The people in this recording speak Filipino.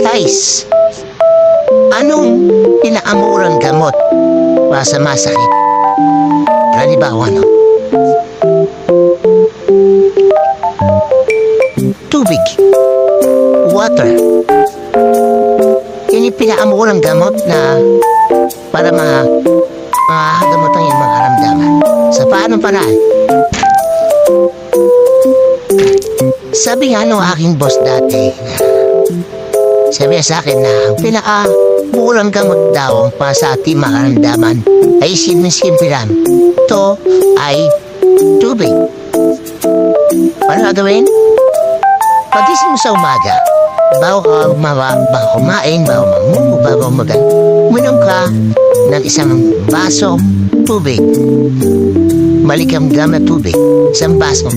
Guys, anong pinakamurang gamot para sa masakit? Halimbawa, ano? Tubig. Water. Yan yung pinakamurang gamot na para makagamot ang iyong mga karamdaman. Sa paanong paraan? Sabi nga nung aking boss dati, sabi niya sa akin na ang pinakamurang gamot daw para sa ating mga karamdaman ay simple lang. Ito ay tubig. Paano gagawin? Pagising mo sa umaga, bago kumain, bago uminom ka ng isang baso tubig. Maligamgam na tubig, isang baso.